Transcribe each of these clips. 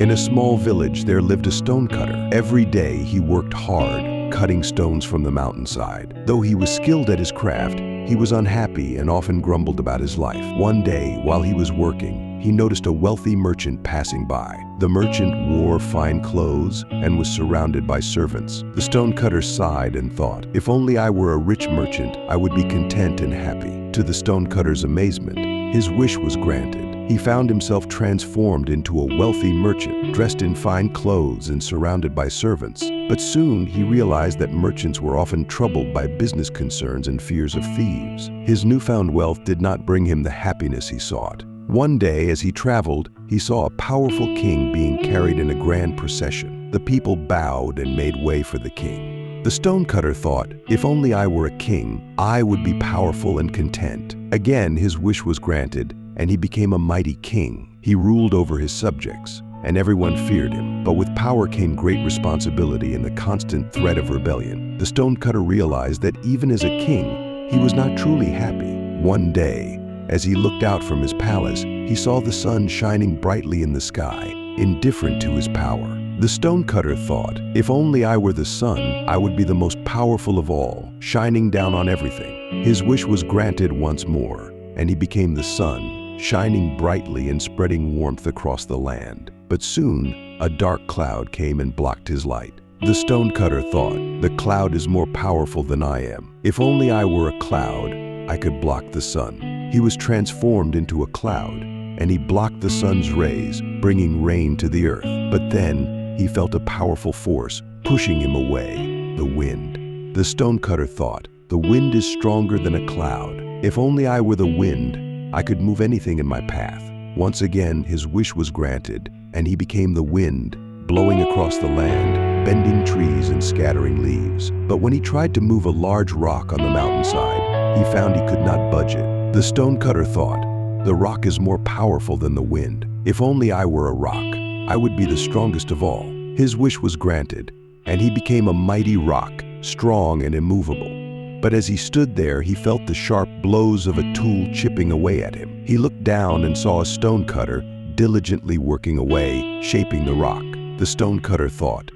In a small village, there lived a stonecutter. Every day, he worked hard, cutting stones from the mountainside. Though he was skilled at his craft, he was unhappy and often grumbled about his life. One day, while he was working, he noticed a wealthy merchant passing by. The merchant wore fine clothes and was surrounded by servants. The stonecutter sighed and thought, "If only I were a rich merchant, I would be content and happy." To the stonecutter's amazement, his wish was granted. He found himself transformed into a wealthy merchant, dressed in fine clothes and surrounded by servants. But soon he realized that merchants were often troubled by business concerns and fears of thieves. His newfound wealth did not bring him the happiness he sought. One day, as he traveled, he saw a powerful king being carried in a grand procession. The people bowed and made way for the king. The stonecutter thought, "If only I were a king, I would be powerful and content." Again, his wish was granted, and he became a mighty king. He ruled over his subjects, and everyone feared him. But with power came great responsibility and the constant threat of rebellion. The stonecutter realized that even as a king, he was not truly happy. One day, as he looked out from his palace, he saw the sun shining brightly in the sky, indifferent to his power. The stonecutter thought, "If only I were the sun, I would be the most powerful of all, shining down on everything." His wish was granted once more, and he became the sun, shining brightly and spreading warmth across the land. But soon, a dark cloud came and blocked his light. The stonecutter thought, "The cloud is more powerful than I am. If only I were a cloud, I could block the sun." He was transformed into a cloud, and he blocked the sun's rays, bringing rain to the earth. But then, he felt a powerful force pushing him away, the wind. The stonecutter thought, "The wind is stronger than a cloud. If only I were the wind, I could move anything in my path." Once again, his wish was granted, and he became the wind, blowing across the land, bending trees and scattering leaves. But when he tried to move a large rock on the mountainside, he found he could not budge it. The stonecutter thought, "The rock is more powerful than the wind. If only I were a rock, I would be the strongest of all." His wish was granted, and he became a mighty rock, strong and immovable. But as he stood there, he felt the sharp blows of a tool chipping away at him. He looked down and saw a stonecutter diligently working away, shaping the rock. The stonecutter thought,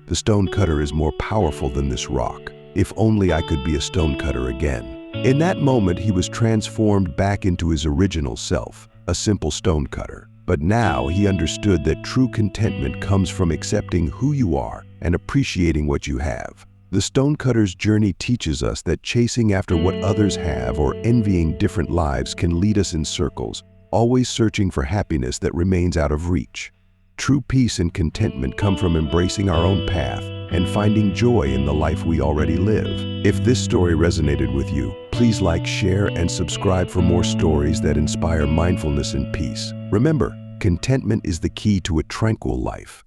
"The stonecutter is more powerful than this rock. If only I could be a stonecutter again." In that moment, he was transformed back into his original self, a simple stonecutter. But now he understood that true contentment comes from accepting who you are and appreciating what you have. The stonecutter's journey teaches us that chasing after what others have or envying different lives can lead us in circles, always searching for happiness that remains out of reach. True peace and contentment come from embracing our own path and finding joy in the life we already live. If this story resonated with you, please like, share, and subscribe for more stories that inspire mindfulness and peace. Remember, contentment is the key to a tranquil life.